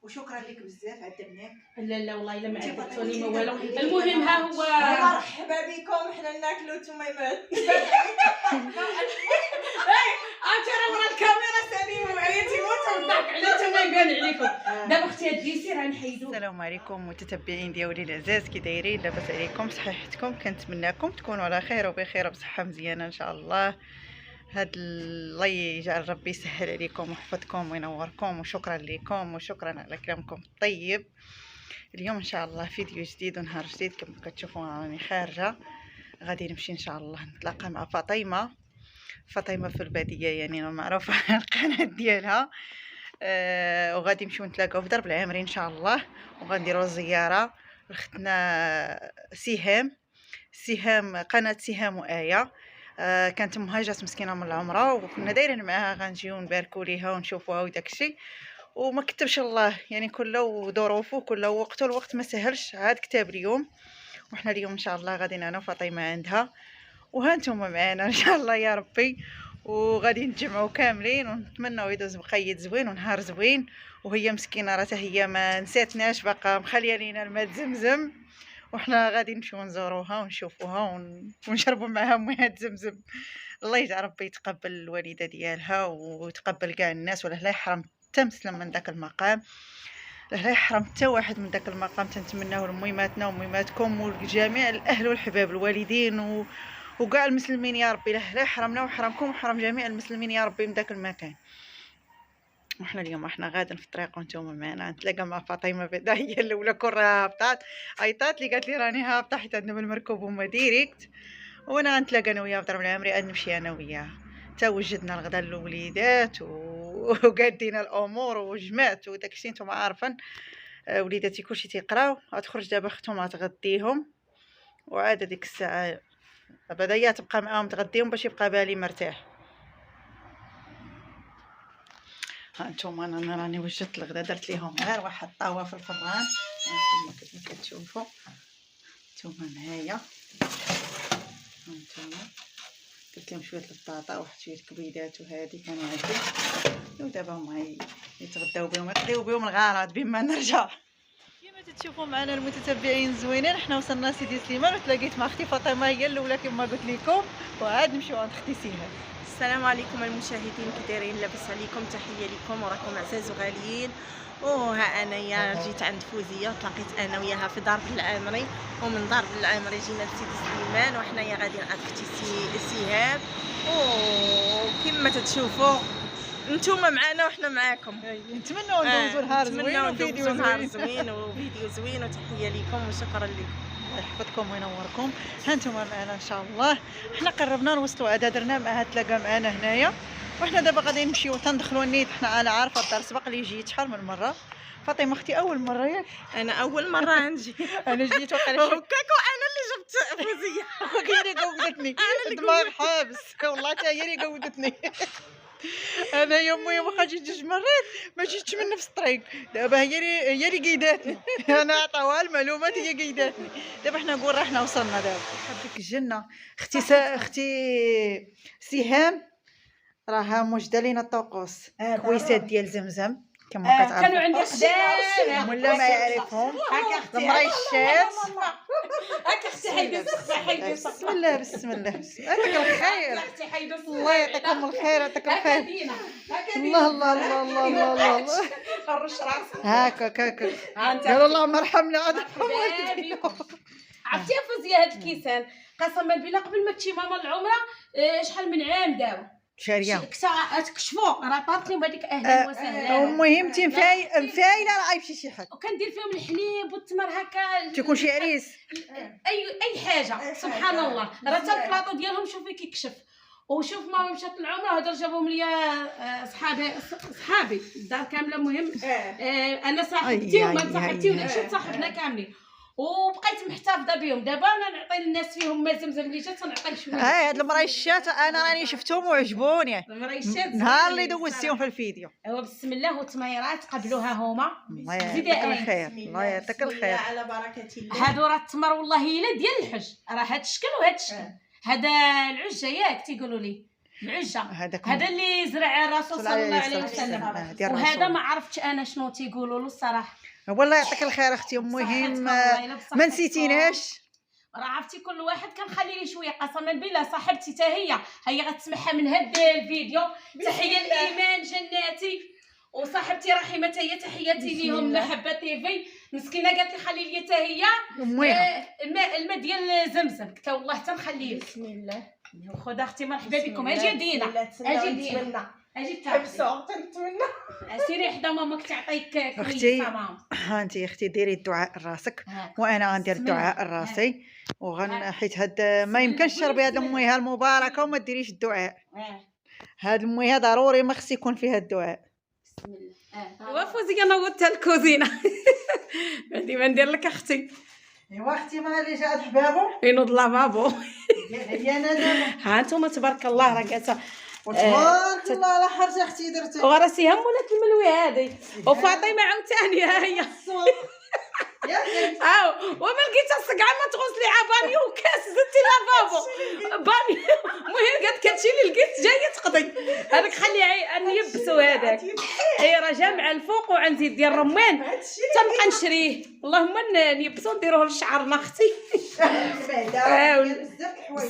وشكرا لك بزاف عذبناك. لا والله الا ما عذبتوني ما والو. المهم ها هو مرحبا بكم، حنا ناكلوا تميمات. عرفتي راه ورا الكاميرا سالي وعيتي وتضحك على ما يبان عليكم. دابا اختي هديتي راه نحيدو. السلام عليكم متتبعين ديالي العزاز، كي دايرين؟ لاباس عليكم؟ صحيحتكم؟ كنتمنىكم تكونوا على خير وبخير وبصحه مزيانه ان شاء الله. الله يجعل ربي يسهل عليكم ويحفظكم وينوركم، وشكرا لكم وشكرا على كلامكم الطيب. اليوم ان شاء الله فيديو جديد ونهار جديد. كما كتشوفوا راني خارجه، غادي نمشي ان شاء الله نتلاقى مع فاطمه في الباديه، يعني معروفه القناه ديالها. وغادي نمشيو نتلاقاو في درب العامري ان شاء الله، وغنديروا زياره لختنا سهام قناه سهام وآية. كانت امها جات مسكينه من العمره، وكنا دايرين معاها غنجيو نباركوا ليها ونشوفوها وداكشي، وما كتبش الله يعني كله ظروفه كله وقته. الوقت ما سهلش، عاد كتاب اليوم، وحنا اليوم ان شاء الله غادي انا وفاطمه عندها، وها نتوما معنا ان شاء الله يا ربي. وغادي نتجمعوا كاملين ونتمنوا يدوز بقيت زوين ونهار زوين. وهي مسكينه راه هي ما نساتناش، باقا مخليه لينا الماء زمزم، وحنا غادي نمشيو نزوروها ونشوفوها ونشربوا معاها مياه زمزم. الله يجعل ربي يتقبل الوالده ديالها ويتقبل كاع الناس، ولا لا يحرم حتى مسلم من داك المقام، لا يحرم حتى واحد من داك المقام. تنتمناو لميماتنا وميماتكم والجميع الاهل والحباب الوالدين وكاع المسلمين يا ربي. لا يحرمنا ويحرمكم ويحرم جميع المسلمين يا ربي من داك المكان. وحنا اليوم احنا غادي في الطريق وانتم معنا. نتلاقى مع فاطمه بعدا، هي الاولى كون راه هبطات عيطات لي قالت لي راني هابطه حيت عندنا بالمركوب هما ديريكت، وانا غنتلاقى انا وياها في درب العامري، غنمشي انا وياها. تا وجدنا الغدا للوليدات وقادينا الامور وجمعت وداكشي نتوما عارفين. وليداتي كلشي تيقراو، غتخرج دابا اختهم غتغديهم، وعاد ديك الساعه بدايا تبقى معاهم تغديهم باش يبقى بالي مرتاح. ها انتم انا راني وجدت الغدا، درت ليهم غير واحد الطاوه في الفران، هانتوما كيف كتشوفوا نتوما معايا. هانتوما درت لهم شويه البطاطا وواحد شويه كبيدات، وهذه كانوا عندي، ودابا هما يتغداو بهم يقضيو بهم الغرض بما نرجع. كما تشوفوا معنا المتتبعين زوينين، حنا وصلنا سيدي سليمان وتلاقيت مع اختي فاطمه هي الاولى كما قلت لكم، وعاد نمشيو عند اختي سهام. السلام عليكم المشاهدين، كي دايرين؟ لاباس عليكم؟ تحيه لكم وراكم عزاز وغاليين. وها انايا جيت عند فوزيه وتلاقيت انا وياها في درب العامري، ومن درب العامري جينا لسيدي سليمان، وحنايا غاديين عند اختي سهام. وكما تتشوفوا نتوما معنا وحنا معاكم. نتمنوا ندوزوا نهار زوين وفيديو زوين وتحيه لكم وشكرا لكم. الله يحفظكم وينوركم. ها انتم معنا ان شاء الله. حنا قربنا نوصلوا، عاد درنا معها تلاقى معنا هنايا، وحنا دابا غادي نمشيو تندخلوا النيت. حنا انا عارفه الدار سبق لي جيت شحال من مره. فاطمه اختي اول مره ياك؟ انا اول مره نجي. انا جيت وقيلا هكاك، وانا اللي جبت فوزيه. هي اللي قودتني، الدماغ حابس والله، حتى هي اللي قودتني. انا يومي واخا جيت جوج مرات ما جيتش من نفس الطريق، دابا هي اللي قيداتني. انا عطاوها المعلومات هي قيداتني. دابا حنا نقول راه حنا وصلنا دابا. حبك الجنه اختي سهام راها موجده لينا الطقوس كويسات ديال زمزم كما كتعرفوا. كانوا عندي قدام ولا ما يعرفهم المريشات. هاك اختي حيدي بسم الله بسم الله يعطيك الخير، الله يعطيكم الخير، يعطيك الخير. الله الله الله الله الله الله فرش راسك هاكا قالوا اللهم ارحمنا. عرفتي يا فوزيه هاد الكيسان قسما بالله قبل ما تمشي ماما العمره شحال من عام داو شاريه تكشفوا راه طارت لهم هذيك اهلا وسهلا. المهم مفايله راه غيمشي شي حد، وكندير فيهم الحليب والتمر هكا تيكون شي عريس اي حاجه. سبحان الله راه حتى البلاطو ديالهم شوفي كيكشف. وشوف ماما مشات للعمره هادر جابهم ليا صحابي الدار كامله. مهم انا صاحبتي وما صاحبتي وداكشي صاحبنا كاملين، وبقيت محتفظه بهم. دابا انا نعطي للناس فيهم ما زمزم اللي جات نعطي شويه. هاد المريشات انا راني شفتهم وعجبوني المريشات نهار اللي دوزتيهم في الفيديو. ايوا بسم الله. والتميرات قبلوها هما، الله يعطيك الخير، الله يعطيك الخير على بركه الله. هادو راه التمر والله الا ديال الحج، راه هاد الشكل وهاد الشكل. هذا العجه ياك تيقولوا لي العجه هذاك هذا اللي زرع الرسول صلى الله عليه وسلم. وهذا ما عرفتش انا شنو تيقولوا له الصراحه. والله يعطيك الخير اختي. المهم ما نسيتيناش. راه عرفتي كل واحد كنخلي ليه شويه قسما بالله. صاحبتي حتى هي غتسمعها من هذا الفيديو. تحيه الايمان جناتي وصاحبتي رحيمه هي تحياتي ليهم. محبه تيفي مسكينه قالت لي خلي لي حتى هي الماء ديال زمزم. قلت والله تنخليه. بسم الله. خذ اختي مرحبا بكم. اجي دينا اجي تحبسوا تنتمنى. سيري حدا ماماك تعطيك اختي. ها انت اختي ديري الدعاء لراسك وانا غندير الدعاء لراسي حيت هاد ما يمكنش تشربي هاد المويه المباركه وما ديريش الدعاء. هاد المويه ضروري ما خص يكون فيها الدعاء. بسم الله. وفوزي انا قلت الكوزينه عندي ما ندير لك اختي. ايوا اختي ما اللي جات حبابو ينوض لافابو. هي انا دابا ها انتم تبارك الله راه قالت تبارك الله على حاجه اختي درتي. وراسي هم ولات الملوي هذه. وفاطمه عاوتاني ها هي. وما لقيت الصقعه ما تغسلي عباني وكاس زدتي لافابو باني. المهم قالت كلشي اللي لقيت جايه تقضي هذاك خليه نيبسو هذاك. اي راه جا مع الفوق وعندي ديال الرمان تنبقى نشريه. اللهم نيبسو نديروه لشعرنا اختي.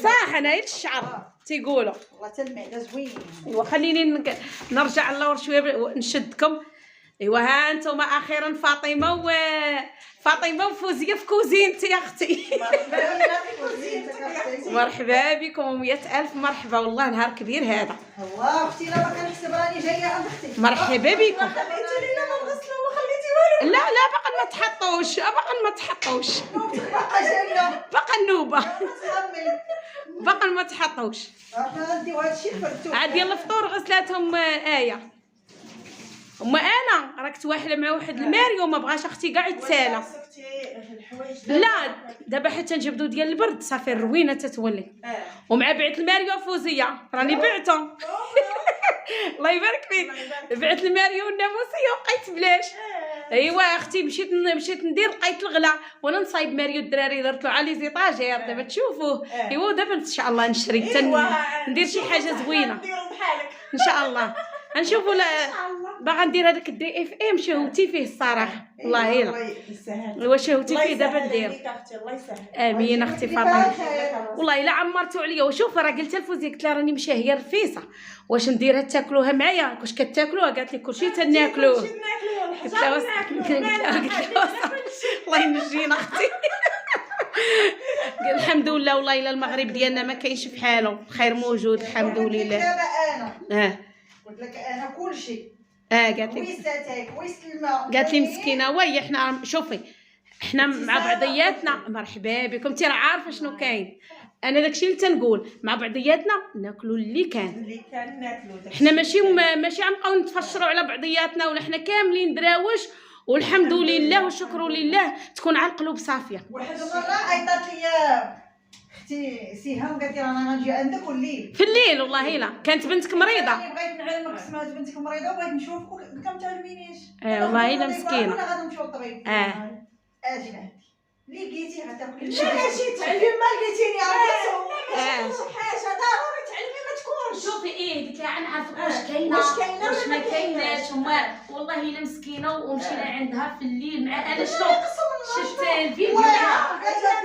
صح انا هي الشعر تيقولوا والله حتى المعده زوين. ايوا خليني نرجع اللور شويه نشدكم. ايوا ها انتم اخيرا فاطمه وفوزيه في كوزينتي يا اختي. مرحبا بكم 100,000 مرحبا. والله نهار كبير هذا. الله اختي لا ما كنحسب راني جايه عند اختي. مرحبا بكم. خليتي لينا ما نغسلو ما خليتي والو. لا باقا ما تحطوش باقا جايه باقا النوبه باقا ما تحطوش. نديو هادشي الفرتو عاد ديال الفطور غسلاتهم ايه. اما انا راك تواحله مع واحد الماريو ما بغاش اختي كاع يتسالى. لا دابا حتى نجبدو ديال البرد صافي الروينه تتولي. ومع بعت الماريو فوزيه راني بعته. الله يبارك فيك. بعت الماريو والناموسيه وبقيت بلاش. ايوا اختي مشيت ندير لقيت الغلا وانا نصايب ماريو الدراري درت له على لي زيطاجير دابا تشوفوه. ايوا دابا ان شاء الله نشري ندير شي حاجه زوينه ان شاء الله. نشوفوا باغا ندير هذاك الدي اف ام شهوتي فيه الصراحه. والله الا واش شهوتي فيه دابا ندير. الله يسهل. امين اختي فاطمه. والله الا عمرتوا عليا. وشوف راه قلت لفوزي قلت لها راني مشاهيه رفيصه واش نديرها تاكلوها معايا واش كتاكلوها. قالت لي كلشي تناكلوه. قلت لها الله ينجينا اختي. الحمد لله. والله الا المغرب ديالنا ما كاينش بحالو. الخير موجود الحمد لله. قلت لك انا كلشي. قالت لي ويساتك ويس الماء. قالت لي مسكينه وي حنا شوفي حنا مع بعضياتنا. مرحبا بكم. انت راه عارفه شنو كاين. انا داكشي اللي تنقول مع بعضياتنا ناكلوا اللي كان ناكلوا. حنا ماشي غنبقاو نتفشروا على بعضياتنا ولا حنا كاملين دراوش. والحمد لله والشكر لله تكون على القلوب صافيه. واحد المره عيطات لي اختي سيهام قالت لي رانا غنجي عندك والليل في الليل. والله الا كانت بنتك مريضه. بغيت نعلمك سمعت بنتك مريضه وبغيت نشوفك ما تعلمينيش. والله الا مسكينه. انا غادي نمشيو للطبيب. اجي لعندي لقيتي غتاكلي. ماشي تعلمي ما لقيتيني عرفتي شي حاجه ضروري تعلمي ما تكونش. شوفي قلت لها نعرفك واش كاينه واش ما كايناش. والله الا مسكينه ومشينا عندها في الليل مع انا شنو شفت الفيديو تاعها. قالت لها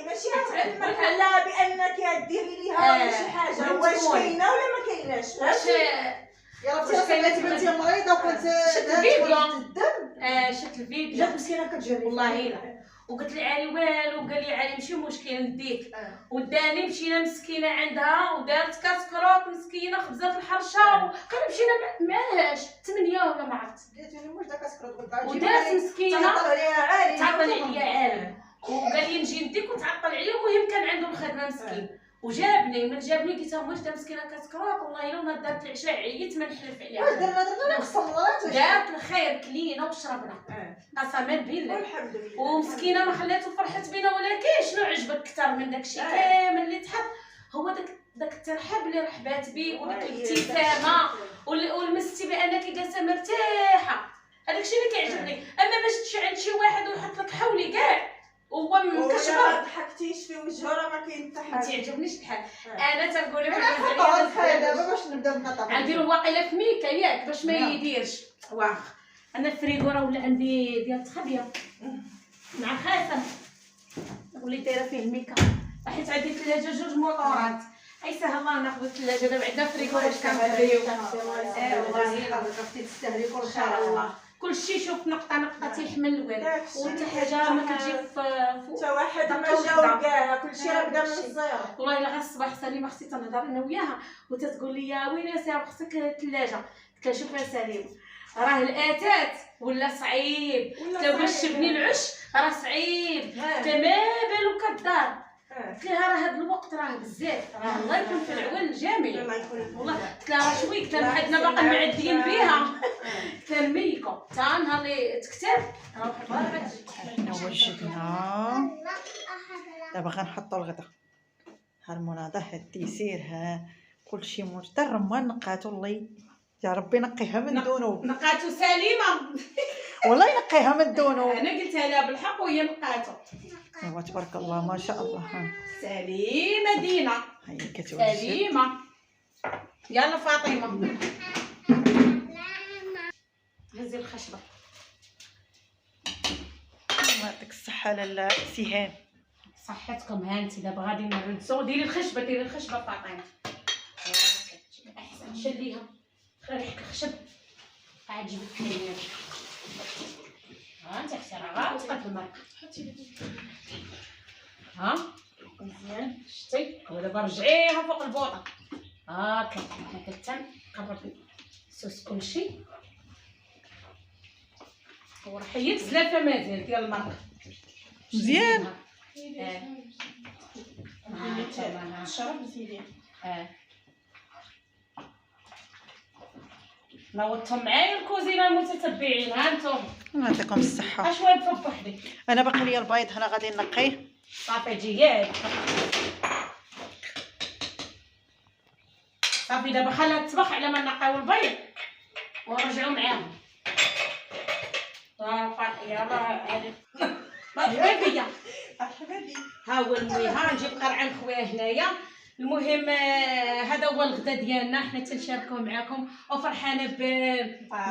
ماشي تعلمك على بانك ديري ليها شي حاجه واش كاينه ولا ما كايناش. يلا سمعتي بنتي مريضه وكنت شفت الفيديو. شفت الفيديو جات مسكينه كتجري. والله الا وقلت لي علي والو. قال لي علي ماشي مشكل نديك. وداني مشينا مسكينه عندها ودارت كاسكروط مسكينه خبزات الحرشه وقال مشينا معاهاش 8 ولا ما عرفت. قالت لي واش دا كاسكروط قلت ودارت مسكينه تعطل عليا عالم. وقال لي نجي نديك وتعطل عليا. المهم كان عنده الخدمه مسكين وجابني. من جابني قلت لها واش دا مسكينه كاسكروط. والله الا ما دارت العشاء عييت ما نحلف عليها. واش درنا نخصمرات دارت الخير كلينا وشربنا قسما بالله. الحمد لله. ومسكينه ما خلاتو فرحت بينا. ولكن شنو عجبك اكثر من داكشي كامل اللي تحط هو داك الترحاب اللي رحبات بيك وداك الابتسامه والمستي بانك جالسه مرتاحه. هذاك الشيء اللي كيعجبني. اما باش تمشي عند شي واحد ويحط لك حولي كاع هو مكشبر. ضحكتيش في وجهه راه ما كاين حتى ما حاجه. تعجبنيش الحال. انا تنقول لك دابا باش نبدا نقطع. غنديرو واقيلا في ميكا ياك باش ما يديرش. واخ انا الفريغو راه ولا عندي ديال التخبيه مع خاتم ولي دايره فيه الميكا، حيت عندي ثلاجه جوج موطورات. اي سهل الله ناخذ الثلاجه دابا عندنا فريغو باش كنخبيو. والله الا عرفتي تستاهلي كل ان شاء الله كلشي. شوف نقطه نقطه تيحمل الورد، وانت حاجه ما كتجي في حتى واحد ما جاوب كاع، كلشي راه بدا من الزيرو. والله الا غير الصباح سليمه خصني تنهضر انا وياها وتتقول لي وين يا ساره خصك الثلاجه. قلت لها شوف يا سليمه راه الاتات ولا صعيب، حتى باش تبني العش راه صعيب، حتى ما بالو كدار. قلت لها راه هذا الوقت راه بزاف، راه الله يكون في العون الجميع. والله قلت لها راه شوي، قلت لها حدنا باقي معديين بها. قلت لها ميكو تا نهار اللي تكتب راه حنا وجدنا دابا غنحطو الغدا. ها المناضه ها الديسير ها كلشي مرتر. الرمان نقاتو الله يا ربي نقيها من دونو. نقاتو سليمه والله ينقيها من دونو. انا قلتها لها بالحق وهي نقاتو. ايوا تبارك الله ما شاء الله. ها سليمه دينا هي كتوجد. سليمه. يلا فاطمه هزي الخشبه. يعطيك الصحه لاله سهام. صحتكم هانتي. دابا غادي نردو. ديري الخشبه ديري الخشبه فاطمه. احسن شديها ريحه الخشب عاد جبت لي. ها انت اختي راه غاتقاد المرق. ها مزيان شتي. ودابا رجعيها فوق البوطه هاكا. حنا كتنقرب السوس كلشي. وراه حيت زلافه مازال ديال المرق مزيان. الشرب زيدي. نوضتهم معايا الكوزينه المتتبعين. ها انتم يعطيكم الصحه. اش واد فوق وحدي. انا باقي لي البيض هنا غادي نقيه. صافي جياد صافي. دابا خليها تطبخ على ما نقاو البيض ونرجعوا معاهم. صافي يلاه هذه مرحبا بيا. مرحبا بك. ها هو المهم. ها نجيب قرعه خويا هنايا. المهم هذا هو الغدا ديالنا. حنا تنشاركوه معكم وفرحانه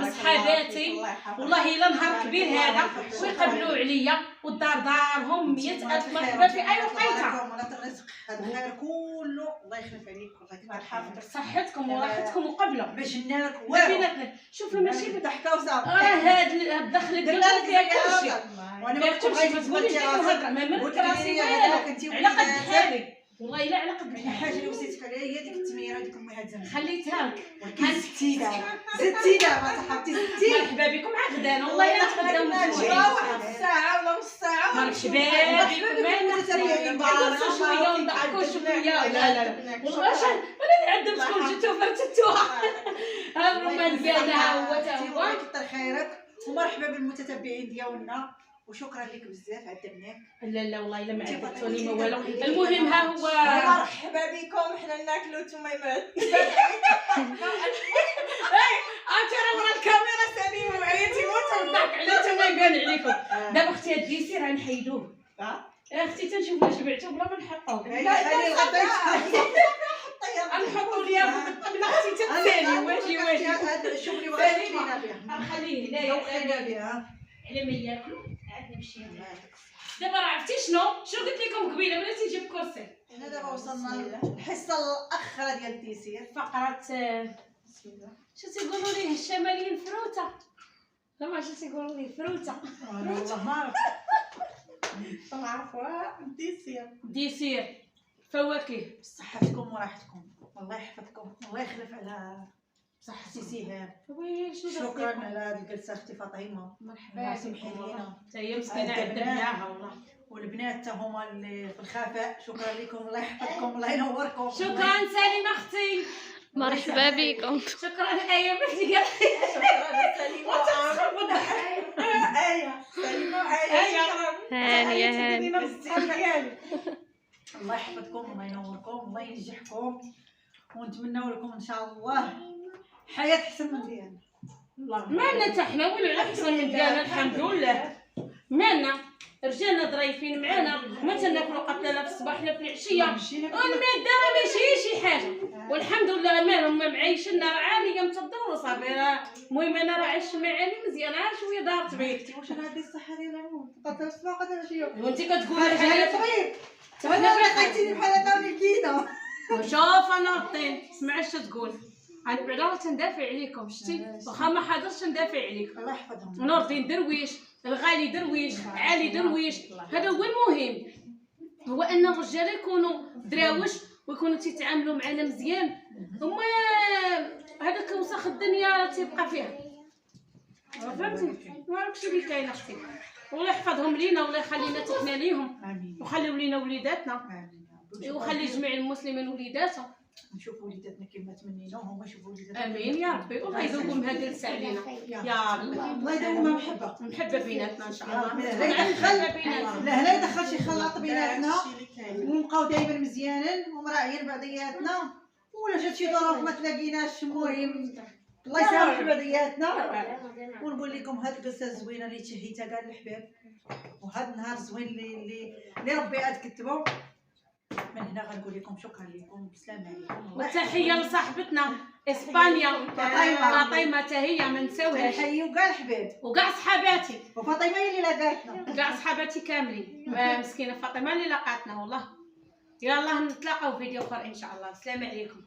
بصحاباتي. والله الا نهار كبير هذا ويقبلوا عليا والدار دارهم 100,000 مرحبا في اي وقيته. الرزق هذا الخير كله الله يخلف عليك. الله يحفظك صحتكم وراحتكم وقبله باش جنالك بيناتنا. شوف راه ضحكه وصافي. هذا الدخل ديالك فيها كلشي. وانا ما كنتش ما تقوليش ديك الهضره ما ملك راسي والو على قد حالي. والله الا على قد الحاجه اللي وصيتك عليها هي ديك التميره ديك امي زمان خليتها لك. زدتي دابا صاحبتي زدتي. مرحبا بكم على غدانا. والله الا تغداو مزيان. واحد الساعه ولا نص ساعه. مرحبا بكم. ما نقصوا شويه ونضحكوا شويه. لا والله انا عندهم شكون جيتو فرتتوها. ها الرمان ديالنا ها هو تا هو. كتر خيرك ومرحبا بالمتتبعين ديالنا وشكرا لك بزاف عذبناك. لا والله الا ما عذبتوني ما والو. المهم ها هو. مرحبا بكم. حنا ناكلوا تميمات. عرفتي راه ورا الكاميرا سليمه وعيتي وتضحك على تميمان عليكم. دابا اختي هاد الديسير غنحيدوه. اختي تنشوف واش بعتو بلا ما نحطوه. نحطو ليا في الطبله اختي تتسالي. واجي شوف لي واش نخليه هنايا وخلينا بها على ما ياكلوا عاد نمشي. دابا راه عرفتي شنو قلت لكم قبيله بلاتي نجيب كرسي. هنا دابا وصلنا للحصه الاخرى ديال الديسير. فقره شو تيقولوا ليه الشماليين فروته. لا ما شو تيقولوا ليه فروته. والله ما عرفوا ديسير فواكه. صحتكم وراحتكم. الله يحفظكم. الله يخلف على صحتي سهام. ويلي شكرا على هذه الجلسه اختي فاطمه. مرحبا. سمحي لينا حتى هي مسكينه عذبناها والله. والبنات حتى هما اللي في الخفاء شكرا لكم. الله يحفظكم. الله ينوركم. شكرا سليمه اختي. مرحبا بكم. شكرا ايه بنتي. شكرا سليمه. سليمه هانيه. الله يحفظكم. الله ينوركم. الله ينجحكم ونتمنوا لكم ان شاء الله حياه احسن من ديالنا. مالنا حتى حنا ولا على احسن من ديالنا الحمد لله. مالنا رجالنا ظريفين معانا، ما تناكلوا قبل لا في الصباح لا في العشيه، والماده راه ماشي شي حاجه، والحمد لله مالهم معيشنا راه عاليه متدور صافي. المهم انا راه عشت معاني مزيانه شويه دارت بيك. واش غادي الصحه ديال العموم تقدر الصباح قدر العشيه وانت كتقولي حاجه طبيب وانا لقيتيني بحال هكا ونكينا. شوف انا الطين سمع اش تقول، انا بعدا تندافع عليكم شتي، واخا ما حاضرش ندافع عليك. الله يحفظهم. نور الدين درويش، الغالي درويش، علي درويش، هذا هو المهم، هو ان الرجال يكونوا دراوش ويكونوا تيتعاملوا معنا مزيان، وما هذاك وسخ الدنيا راه تيبقى فيها. فهمتي؟ ما عرفتش اللي كاين اختي، والله يحفظهم لينا والله يخلينا تحنا ليهم، وخليو لينا وليداتنا، وخلي جميع المسلمين وليداتهم، نشوفوا وليداتنا كما تمنيناهم ونشوفوا وليداتنا. امين يا ربي، والله يذوبهم هذا الجلسه علينا يا ربي، الله يدومها محبه محبه بيناتنا ان شاء الله. لا يدخل شي خلاط بيناتنا ونبقاو دائما مزيانين ومراعيين بعضياتنا، ولا جات شي ظروف ما تلاقيناش، المهم الله يسامح بعضياتنا. ونقول لكم هاد القصه الزوينه اللي تشهيتها كاع الحباب، وهذا النهار الزوين اللي ربي عاد كتبو. من هنا غنقول لكم شكرا لكم، بسلام عليكم، وتحيه لصاحبتنا اسبانيا فاطمه، حتى هي ما نساوهاش، نحييو كاع الحباب وكاع صحاباتي، وفاطمه هي اللي لقاتنا، كاع صحاباتي كاملين. مسكينه فاطمه اللي لقاتنا والله. يلا نتلاقاو في فيديو اخر ان شاء الله. السلام عليكم.